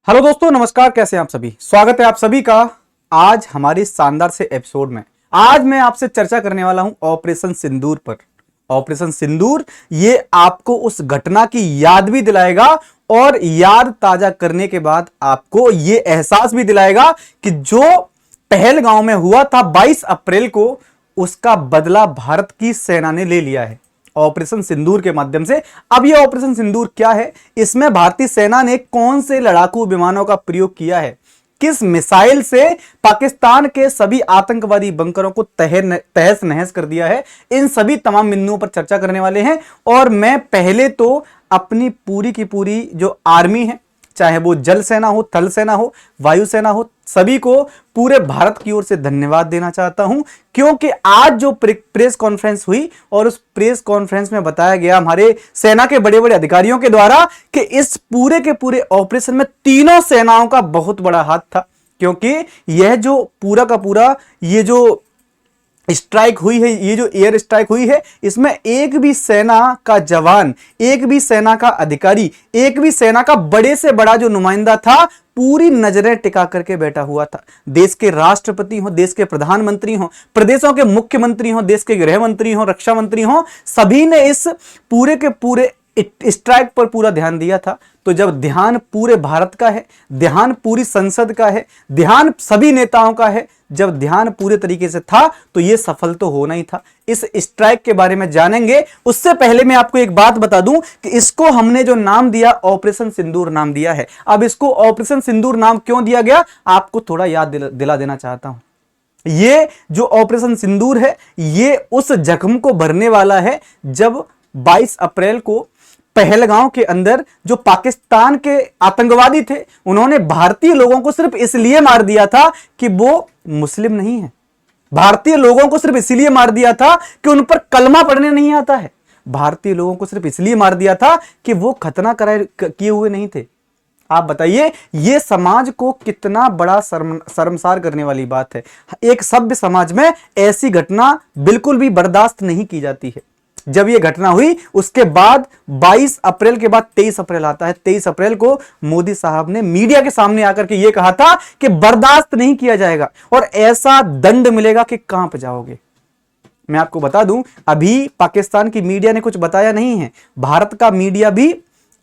Hello दोस्तों, नमस्कार। कैसे हैं आप सभी? स्वागत है आप सभी का आज हमारी शानदार से एपिसोड में। आज मैं आपसे चर्चा करने वाला हूं ऑपरेशन सिंदूर पर। ऑपरेशन सिंदूर ये आपको उस घटना की याद भी दिलाएगा और याद ताजा करने के बाद आपको ये एहसास भी दिलाएगा कि जो पहलगांव में हुआ था 22 अप्रैल को, उसका बदला भारत की सेना ने ले लिया है ऑपरेशन सिंदूर के माध्यम से। अब यह ऑपरेशन सिंदूर क्या है, इसमें भारतीय सेना ने कौन से लड़ाकू विमानों का प्रयोग किया है, किस मिसाइल से पाकिस्तान के सभी आतंकवादी बंकरों को तहस नहस कर दिया है, इन सभी तमाम बिंदुओं पर चर्चा करने वाले हैं। और मैं पहले तो अपनी पूरी की पूरी जो आर्मी है, चाहे वो जल सेना हो, थल सेना हो, वायुसेना हो, सभी को पूरे भारत की ओर से धन्यवाद देना चाहता हूं, क्योंकि आज जो प्रेस कॉन्फ्रेंस हुई और उस प्रेस कॉन्फ्रेंस में बताया गया हमारे सेना के बड़े बड़े अधिकारियों के द्वारा कि इस पूरे के पूरे ऑपरेशन में तीनों सेनाओं का बहुत बड़ा हाथ था। क्योंकि यह जो पूरा का पूरा ये जो स्ट्राइक हुई है, ये जो एयर स्ट्राइक हुई है, इसमें एक भी सेना का जवान, एक भी सेना का अधिकारी, एक भी सेना का बड़े से बड़ा जो नुमाइंदा था, पूरी नजरें टिका करके बैठा हुआ था। देश के राष्ट्रपति हो, देश के प्रधानमंत्री हो, प्रदेशों के मुख्यमंत्री हो, देश के गृह मंत्री हो, रक्षा मंत्री हो, सभी ने इस पूरे के पूरे स्ट्राइक पर पूरा ध्यान दिया था। तो जब ध्यान पूरे भारत का है, ध्यान पूरी संसद का है, ध्यान सभी नेताओं का है, जब ध्यान पूरे तरीके से था तो यह सफल तो होना ही था। इस स्ट्राइक के बारे में जानेंगे, उससे पहले मैं आपको एक बात बता दूं कि इसको हमने जो नाम दिया ऑपरेशन सिंदूर नाम दिया है। अब इसको ऑपरेशन सिंदूर नाम क्यों दिया गया, आपको थोड़ा याद दिला देना चाहता हूं। ये जो ऑपरेशन सिंदूर है, ये उस जख्म को भरने वाला है जब 22 अप्रैल को पहलगांव के अंदर जो पाकिस्तान के आतंकवादी थे, उन्होंने भारतीय लोगों को सिर्फ इसलिए मार दिया था कि वो मुस्लिम नहीं है। भारतीय लोगों को सिर्फ इसलिए मार दिया था कि उन पर कलमा पढ़ने नहीं आता है। भारतीय लोगों को सिर्फ इसलिए मार दिया था कि वो खतना किए हुए नहीं थे। आप बताइए, ये समाज को कितना बड़ा शर्मसार करने वाली बात है। एक सभ्य समाज में ऐसी घटना बिल्कुल भी बर्दाश्त नहीं की जाती है। जब यह घटना हुई उसके बाद 22 अप्रैल के बाद 23 अप्रैल आता है। 23 अप्रैल को मोदी साहब ने मीडिया के सामने आकर के यह कहा था कि बर्दाश्त नहीं किया जाएगा और ऐसा दंड मिलेगा कि कांप जाओगे। मैं आपको बता दूं, अभी पाकिस्तान की मीडिया ने कुछ बताया नहीं है। भारत का मीडिया भी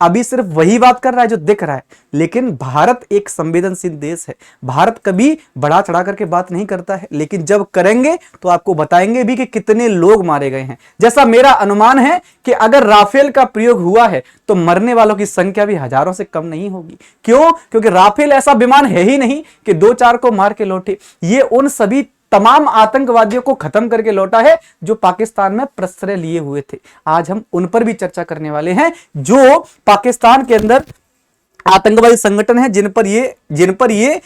अभी सिर्फ वही बात कर रहा है जो दिख रहा है। लेकिन भारत एक संवेदनशील देश है। भारत कभी बढ़ा चढ़ा करके बात नहीं करता है, लेकिन जब करेंगे तो आपको बताएंगे भी कि कितने लोग मारे गए हैं। जैसा मेरा अनुमान है कि अगर राफेल का प्रयोग हुआ है तो मरने वालों की संख्या भी हजारों से कम नहीं होगी। क्यों? क्योंकि राफेल ऐसा विमान है ही नहीं कि 2-4 को मार के लौटे। ये उन सभी तमाम आतंकवादियों को खत्म करके लौटा है जो पाकिस्तान में प्रश्रय लिए हुए थे। आज हम उन पर भी चर्चा करने वाले हैं जो पाकिस्तान के अंदर आतंकवादी संगठन है, जिन पर ये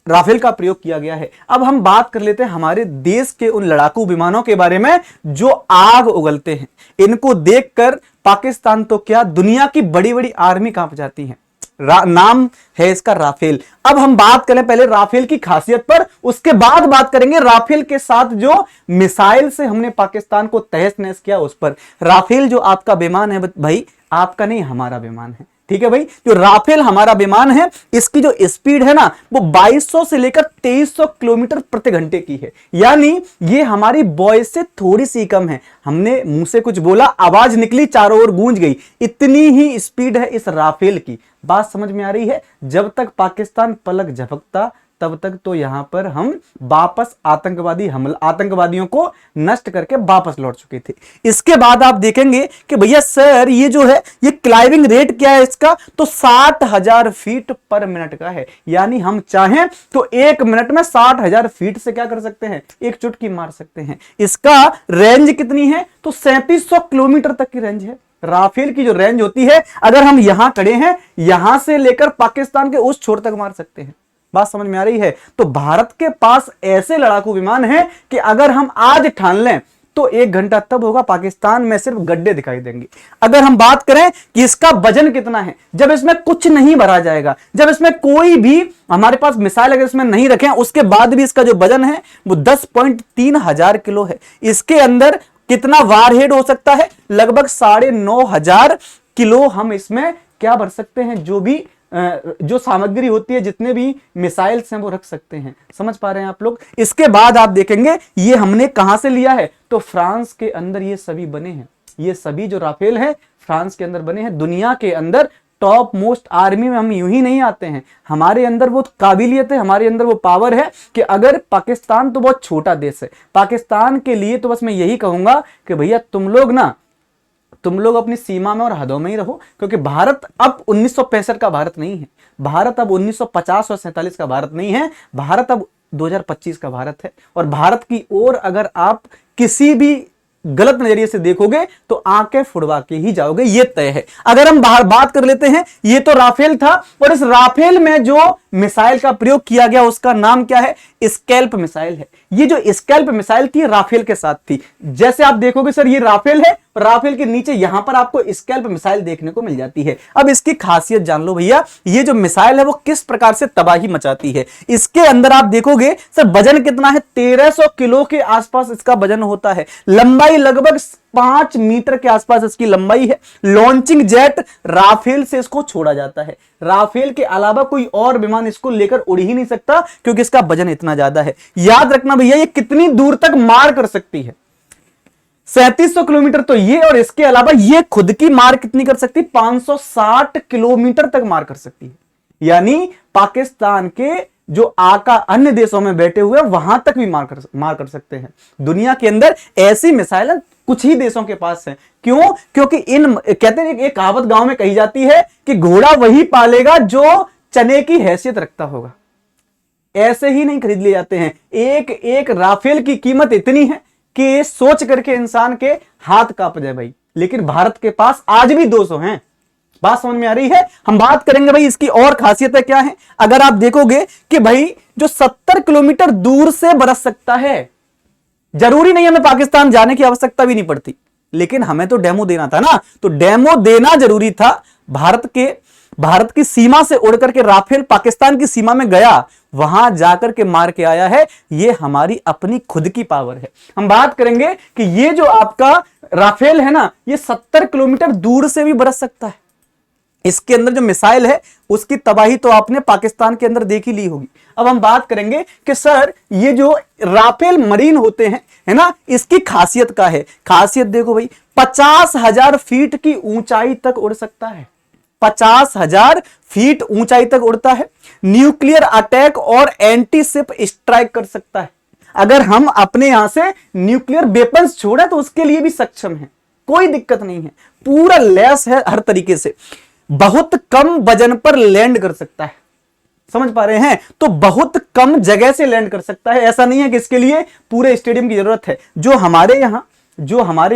राफेल का प्रयोग किया गया है। अब हम बात कर लेते हैं हमारे देश के उन लड़ाकू विमानों के बारे में जो आग उगलते हैं। इनको देखकर पाकिस्तान तो क्या, दुनिया की बड़ी बड़ी आर्मी कांप जाती है। नाम है इसका राफेल। अब हम बात करें पहले राफेल की खासियत पर, उसके बाद बात करेंगे राफेल के साथ जो मिसाइल से हमने पाकिस्तान को तहस नहस किया उस पर। राफेल जो आपका विमान है भाई, आपका नहीं हमारा विमान है, ठीक है भाई। जो राफेल हमारा विमान है, इसकी जो स्पीड है ना, वो 2200 से लेकर 2300 किलोमीटर प्रति घंटे की है। यानी ये हमारी वॉइस से थोड़ी सी कम है। हमने मुंह से कुछ बोला, आवाज निकली, चारों ओर गूंज गई। इतनी ही स्पीड है इस राफेल की। बात समझ में आ रही है? जब तक पाकिस्तान पलक झपकता तब तक तो यहां पर हम वापस आतंकवादियों को नष्ट करके वापस लौट चुके थे। इसके बाद आप देखेंगे कि भैया सर ये जो है, ये क्लाइंबिंग रेट क्या है इसका, तो 60,000 फीट पर मिनट का है। यानी हम चाहें तो 1 मिनट में 60,000 फीट से क्या कर सकते हैं, एक चुटकी मार सकते हैं। इसका रेंज कितनी है, तो 3700 किलोमीटर तक की रेंज है। राफेल की जो रेंज होती है, अगर हम यहां खड़े हैं, यहां से लेकर पाकिस्तान के उस छोर तक मार सकते हैं। बात समझ में आ रही है? तो भारत के पास ऐसे लड़ाकू विमान हैं कि अगर हम आज ठान लें तो 1 घंटा तब होगा, पाकिस्तान में सिर्फ गड्ढे दिखाई देंगे। अगर हम बात करें कि इसका वजन कितना है, जब इसमें कुछ नहीं भरा जाएगा, जब इसमें कोई भी हमारे पास मिसाइल अगर इसमें नहीं रखे, उसके बाद भी इसका जो वजन है वो 10.3 हजार किलो है। इसके अंदर कितना वारहेड हो सकता है, लगभग 9,500 किलो हम इसमें क्या भर सकते हैं, जो भी जो सामग्री होती है, जितने भी मिसाइल्स हैं वो रख सकते हैं। समझ पा रहे हैं आप लोग। इसके बाद आप देखेंगे ये हमने कहां से लिया है, तो फ्रांस के अंदर ये सभी बने हैं। ये सभी जो राफेल है फ्रांस के अंदर बने हैं। दुनिया के अंदर टॉप मोस्ट आर्मी में हम यूं ही नहीं आते हैं, हमारे अंदर वो काबिलियत है, हमारे अंदर वो पावर है कि अगर पाकिस्तान तो बहुत छोटा देश है, पाकिस्तान के लिए तो बस मैं यही कहूंगा कि भैया तुम लोग अपनी सीमा में और हदों में ही रहो, क्योंकि भारत अब 1965 का भारत नहीं है, भारत अब 1950 और 47 का भारत नहीं है, भारत अब 2025 का भारत है। और भारत की ओर अगर आप किसी भी गलत नजरिए से देखोगे तो आंखें फुड़वा के ही जाओगे, ये तय है। अगर हम बाहर बात कर लेते हैं, ये तो राफेल था, और इस राफेल में जो मिसाइल का प्रयोग किया गया उसका नाम क्या है, स्कैल्प मिसाइल है। ये जो स्कैल्प मिसाइल थी राफेल के साथ थी। जैसे आप देखोगे सर ये राफेल है, राफेल के नीचे यहां पर आपको स्कैल्प मिसाइल देखने को मिल जाती है। अब इसकी खासियत जान लो भैया, ये जो मिसाइल है वो किस प्रकार से तबाही मचाती है। इसके अंदर आप देखोगे सर वजन कितना है, 1300 किलो के आसपास इसका वजन होता है, लंबाई लगभग 5 मीटर के आसपास इसकी लंबाई है। लॉन्चिंग जेट राफेल से इसको छोड़ा जाता है, राफेल के अलावा कोई और विमान इसको लेकर उड़ ही नहीं सकता, क्योंकि इसका वजन इतना ज्यादा है। याद रखना भैया ये कितनी दूर तक मार कर सकती है, 3700 किलोमीटर तो ये, और इसके अलावा ये खुद की मार कितनी कर सकती है, 560 किलोमीटर तक मार कर सकती है। यानी पाकिस्तान के जो आका अन्य देशों में बैठे हुए वहां तक भी मार कर सकते हैं। दुनिया के अंदर ऐसी मिसाइल कुछ ही देशों के पास है। क्यों? क्योंकि कहते हैं एक कहावत गांव में कही जाती है कि घोड़ा वही पालेगा जो चने की हैसियत रखता होगा। ऐसे ही नहीं खरीद लिए जाते हैं। एक एक राफेल की कीमत इतनी है कि सोच करके इंसान के हाथ कांप जाए भाई। लेकिन भारत के पास आज भी 200 हैं। बात समझ में आ रही है? हम बात करेंगे भाई इसकी और खासियतें क्या है। अगर आप देखोगे कि भाई जो 70 किलोमीटर दूर से बरस सकता है, जरूरी नहीं हमें पाकिस्तान जाने की आवश्यकता भी नहीं पड़ती, लेकिन हमें तो डेमो देना था ना, तो डेमो देना जरूरी था। भारत की सीमा से उड़ करके राफेल पाकिस्तान की सीमा में गया, वहां जाकर के मार के आया है। ये हमारी अपनी खुद की पावर है। हम बात करेंगे कि ये जो आपका राफेल है ना, ये 70 किलोमीटर दूर से भी बरस सकता है। इसके अंदर जो मिसाइल है उसकी तबाही तो आपने पाकिस्तान के अंदर देख ही ली होगी। अब हम बात करेंगे कि सर ये जो राफेल मरीन होते हैं, है ना, इसकी खासियत क्या है। खासियत देखो भाई, 50,000 फीट की ऊंचाई तक उड़ सकता है, 50,000 फीट ऊंचाई तक उड़ता है। न्यूक्लियर अटैक और एंटी शिप स्ट्राइक कर सकता है। अगर हम अपने यहां से न्यूक्लियर वेपन्स छोड़े तो उसके लिए भी सक्षम है, कोई दिक्कत नहीं है, पूरा लैस है हर तरीके से। बहुत कम वजन पर लैंड कर सकता है, समझ पा रहे हैं, तो बहुत कम जगह से लैंड कर सकता है। ऐसा नहीं है कि इसके लिए पूरे स्टेडियम की जरूरत है। जो हमारे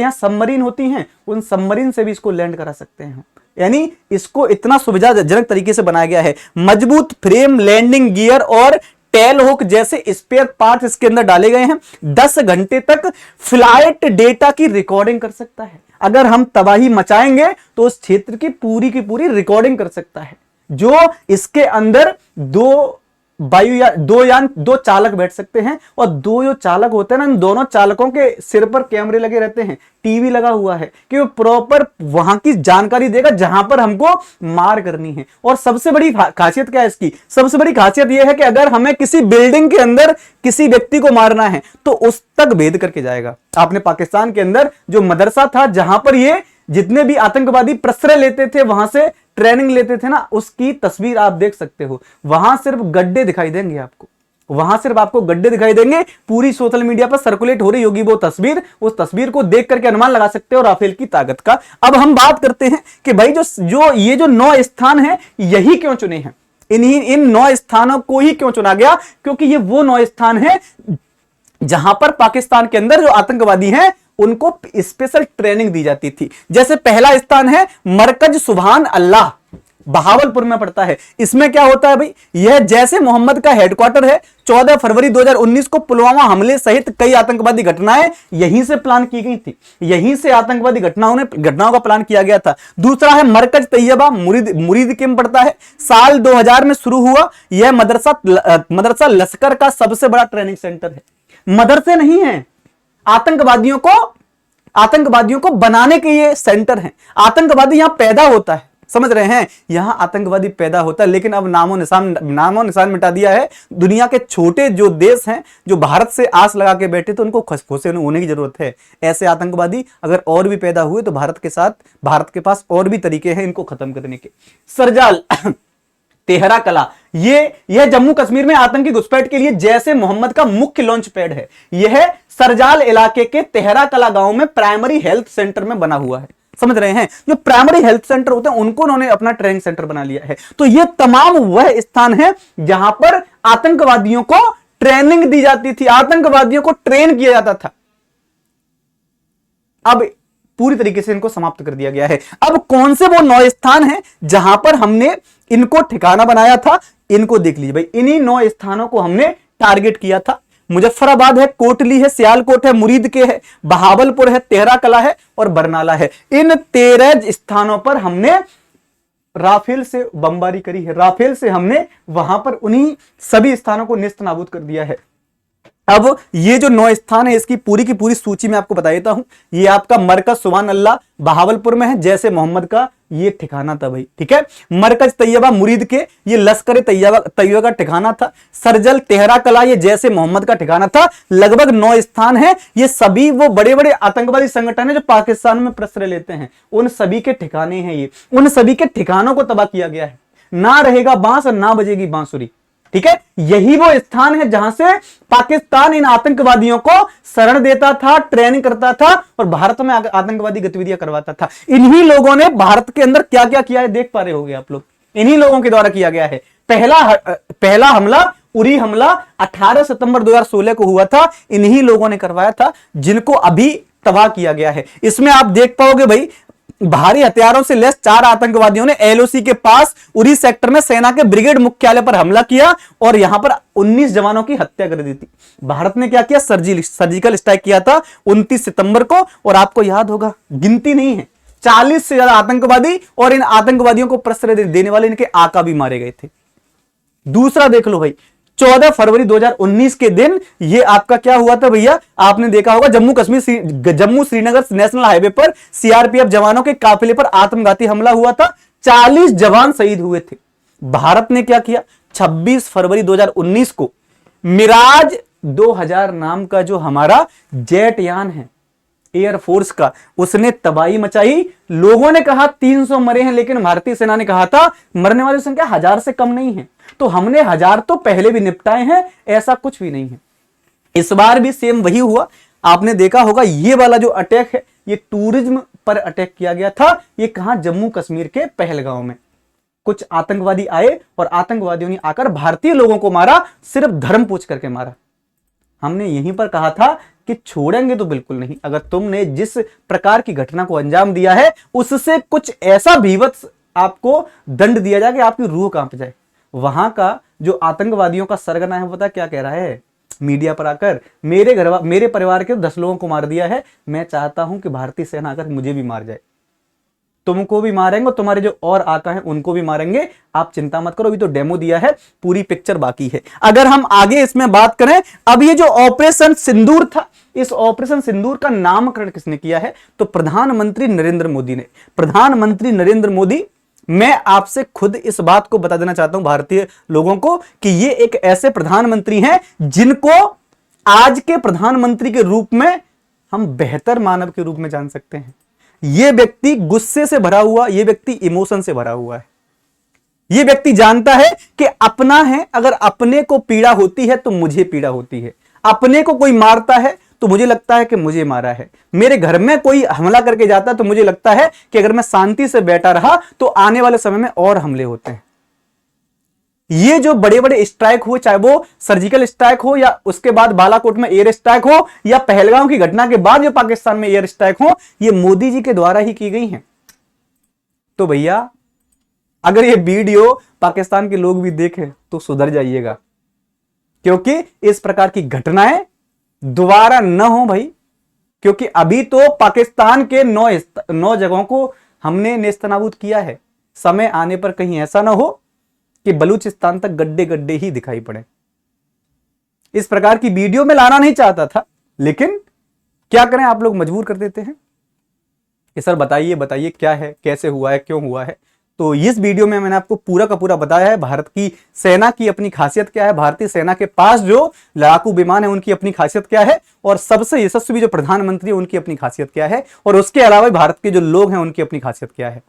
यहां सबमरीन होती हैं, उन सबमरीन से भी इसको लैंड करा सकते हैं। यानी इसको इतना सुविधाजनक तरीके से बनाया गया है। मजबूत फ्रेम, लैंडिंग गियर और टेल हुक जैसे स्पेयर पार्ट इसके अंदर डाले गए हैं। 10 घंटे तक फ्लाइट डेटा की रिकॉर्डिंग कर सकता है। अगर हम तबाही मचाएंगे तो उस क्षेत्र की पूरी रिकॉर्डिंग कर सकता है। जो इसके अंदर दो चालक बैठ सकते हैं, और दो जो चालक होते हैं ना, इन दोनों चालकों के सिर पर कैमरे लगे रहते हैं, टीवी लगा हुआ है कि वो प्रॉपर वहां की जानकारी देगा जहां पर हमको मार करनी है। और सबसे बड़ी खासियत क्या है इसकी, सबसे बड़ी खासियत यह है कि अगर हमें किसी बिल्डिंग के अंदर किसी व्यक्ति को मारना है तो उस तक भेद करके जाएगा। आपने पाकिस्तान के अंदर जो मदरसा था, जहां पर ये जितने भी आतंकवादी प्रश्रय लेते थे, वहां से ट्रेनिंग लेते थे ना, उसकी तस्वीर आप देख सकते हो। वहां सिर्फ गड्ढे दिखाई देंगे आपको, वहां सिर्फ आपको गड्ढे दिखाई देंगे। पूरी सोशल मीडिया पर सर्कुलेट हो रही होगी वो तस्वीर। उस तस्वीर को देख करके अनुमान लगा सकते हो राफेल की ताकत का। अब हम बात करते हैं कि भाई ये जो 9 स्थान है, यही क्यों चुने हैं, इन 9 स्थानों को ही क्यों चुना गया, क्योंकि ये वो 9 स्थान है जहां पर पाकिस्तान के अंदर जो आतंकवादी हैं उनको स्पेशल ट्रेनिंग दी जाती थी। जैसे पहला स्थान है मरकज सुभान अल्लाह, बहावलपुर में पड़ता है। इसमें क्या होता है भाई, यह जैसे मोहम्मद का हेडक्वार्टर है। 14 फरवरी 2019 को पुलवामा हमले सहित कई आतंकवादी घटनाएं यहीं से प्लान की गई थी, यहीं से आतंकवादी घटनाओं का प्लान किया गया था। दूसरा है मरकज तैयबा, मुरीद के में पड़ता है। साल 2000 में शुरू हुआ यह मदरसा लश्कर का सबसे बड़ा ट्रेनिंग सेंटर है। मदरसे नहीं है, आतंकवादियों को बनाने के ये सेंटर है। आतंकवादी यहां पैदा होता है, समझ रहे हैं, यहां आतंकवादी पैदा होता है, लेकिन अब नामो निशान मिटा दिया है। दुनिया के छोटे जो देश हैं, जो भारत से आस लगा के बैठे, तो उनको खुशखुशी होने की जरूरत है। ऐसे आतंकवादी अगर और भी पैदा हुए तो भारत के पास और भी तरीके हैं इनको खत्म करने के। सरजाल तेहरा कला, यह जम्मू कश्मीर में आतंकी घुसपैठ के लिए जैसे मोहम्मद का मुख्य लॉन्च पैड है। यह सरजाल इलाके के तेहरा कला गांव में प्राइमरी हेल्थ सेंटर में बना हुआ है। समझ रहे हैं, जो प्राइमरी हेल्थ सेंटर होते हैं उनको उन्होंने अपना ट्रेनिंग सेंटर बना लिया है। तो ये तमाम वह स्थान है जहां पर आतंकवादियों को ट्रेनिंग दी जाती थी, आतंकवादियों को ट्रेन किया जाता था। अब पूरी तरीके से इनको समाप्त कर दिया गया है। अब कौन से वो 9 स्थान हैं जहां पर हमने इनको ठिकाना बनाया था, इनको देख लीजिए भाई। इन्हीं 9 स्थानों को हमने टारगेट किया था। मुजफ्फराबाद है, कोटली है, सियालकोट है, मुरीद के है, बहावलपुर है, तेहरा कला है और बरनाला है। इन 13 स्थानों पर हमने राफेल से बमबारी करी है। राफेल से हमने वहां पर उन्हीं सभी स्थानों को नेस्त नाबूद कर दिया है। अब ये जो 9 स्थान है, इसकी पूरी की पूरी सूची में आपको बता देता हूं। ये आपका मरकज सुभान अल्लाह बहावलपुर में है, जैसे मोहम्मद का ये ठिकाना था भाई, ठीक है। मरकज तैयबा मुरीद के, ये लश्कर तैयबा का ठिकाना था। सरजल तेहरा कला, ये जैसे मोहम्मद का ठिकाना था। लगभग 9 स्थान है। ये सभी वो बड़े बड़े आतंकवादी संगठन है जो पाकिस्तान में प्रश्रय लेते हैं, उन सभी के ठिकाने हैं ये। उन सभी के ठिकानों को तबाह किया गया है। ना रहेगा बांस और ना बजेगी बांसुरी, ठीक है। यही वो स्थान है जहां से पाकिस्तान इन आतंकवादियों को शरण देता था, ट्रेनिंग करता था और भारत में आतंकवादी गतिविधियां करवाता था। इन्हीं लोगों ने भारत के अंदर क्या क्या किया है देख पा रहे होंगे आप लोग। इन्हीं लोगों के द्वारा किया गया है। पहला हमला, उरी हमला 18 सितंबर 2016 को हुआ था। इन्हीं लोगों ने करवाया था, जिनको अभी तबाह किया गया है। इसमें आप देख पाओगे भाई, भारी हथियारों से लैस 4 आतंकवादियों ने एलओसी के पास उरी सेक्टर में सेना के ब्रिगेड मुख्यालय पर हमला किया और यहां पर 19 जवानों की हत्या कर दी थी। भारत ने क्या किया, सर्जिकल स्ट्राइक किया था 29 सितंबर को। और आपको याद होगा, गिनती नहीं है, 40 से ज्यादा आतंकवादी और इन आतंकवादियों को प्रश्रय देने वाले इनके आका भी मारे गए थे। दूसरा देख लो भाई, 14 फरवरी 2019 के दिन ये आपका क्या हुआ था भैया, आपने देखा होगा, जम्मू श्रीनगर नेशनल हाईवे पर सीआरपीएफ जवानों के काफिले पर आत्मघाती हमला हुआ था। 40 जवान शहीद हुए थे। भारत ने क्या किया, 26 फरवरी 2019 को मिराज 2000 नाम का जो हमारा जेट यान है एयरफोर्स का, उसने तबाही मचाई। लोगों ने कहा 300 मरे हैं, लेकिन भारतीय सेना ने कहा था मरने वाली संख्या 1000 से कम नहीं है। तो हमने 1000 तो पहले भी निपटाए हैं, ऐसा कुछ भी नहीं है। इस बार भी सेम वही हुआ। आपने देखा होगा, ये वाला जो अटैक है, ये टूरिज्म पर अटैक किया गया था। ये कहां, जम्मू कश्मीर के पहलगांव में कुछ आतंकवादी आए और आतंकवादियों ने आकर भारतीय लोगों को मारा, सिर्फ धर्म पूछ करके मारा। हमने यहीं पर कहा था कि छोड़ेंगे तो बिल्कुल नहीं। अगर तुमने जिस प्रकार की घटना को अंजाम दिया है, उससे कुछ ऐसा भीभत्स आपको दंड दिया जाए कि आपकी रूह कांप जाए। वहां का जो आतंकवादियों का सरगना है, पता क्या कह रहा है मीडिया पर आकर, मेरे परिवार के 10 लोगों को मार दिया है, मैं चाहता हूं कि भारतीय सेना आकर मुझे भी मार जाए। तुमको भी मारेंगे, तुम्हारे जो और आका हैं उनको भी मारेंगे, आप चिंता मत करो। अभी तो डेमो दिया है, पूरी पिक्चर बाकी है। अगर हम आगे इसमें बात करें, अब ये जो ऑपरेशन सिंदूर था, इस ऑपरेशन सिंदूर का नामकरण किसने किया है, तो प्रधानमंत्री नरेंद्र मोदी ने। प्रधानमंत्री नरेंद्र मोदी, मैं आपसे खुद इस बात को बता देना चाहता हूं भारतीय लोगों को कि ये एक ऐसे प्रधानमंत्री हैं जिनको आज के प्रधानमंत्री के रूप में हम बेहतर मानव के रूप में जान सकते हैं। ये व्यक्ति गुस्से से भरा हुआ, ये व्यक्ति इमोशन से भरा हुआ है। ये व्यक्ति जानता है कि अपना है, अगर अपने को पीड़ा होती है तो मुझे पीड़ा होती है। अपने को कोई मारता है तो मुझे लगता है कि मुझे मारा है। मेरे घर में कोई हमला करके जाता है तो मुझे लगता है कि अगर मैं शांति से बैठा रहा तो आने वाले समय में और हमले होते हैं। ये जो बड़े बड़े स्ट्राइक हुए, चाहे वो सर्जिकल स्ट्राइक हो या उसके बाद बालाकोट में एयर स्ट्राइक हो या पहलगाम की घटना के बाद जो पाकिस्तान में एयर स्ट्राइक हो, ये मोदी जी के द्वारा ही की गई हैं। तो भैया, अगर ये वीडियो पाकिस्तान के लोग भी देखें तो सुधर जाइएगा, क्योंकि इस प्रकार की घटनाएं दोबारा न हो भाई। क्योंकि अभी तो पाकिस्तान के 9 जगहों को हमने नेस्तनाबूद किया है। समय आने पर कहीं ऐसा ना हो कि बलूचिस्तान तक गड्ढे गड्ढे ही दिखाई पड़े। इस प्रकार की वीडियो में लाना नहीं चाहता था, लेकिन क्या करें, आप लोग मजबूर कर देते हैं कि सर बताइए बताइए क्या है, कैसे हुआ है, क्यों हुआ है। तो इस वीडियो में मैंने आपको पूरा का पूरा बताया है भारत की सेना की अपनी खासियत क्या है, भारतीय सेना के पास जो लड़ाकू विमान है उनकी अपनी खासियत क्या है, और सबसे यशस्वी जो प्रधानमंत्री है उनकी अपनी खासियत क्या है, और उसके अलावा भारत के जो लोग हैं उनकी अपनी खासियत क्या है।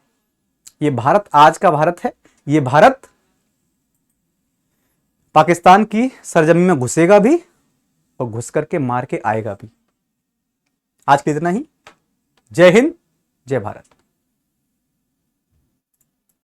ये भारत आज का भारत है, ये भारत पाकिस्तान की सरजमीन में घुसेगा भी और घुस करके मार के आएगा भी। आज के इतना ही। जय हिंद, जय भारत।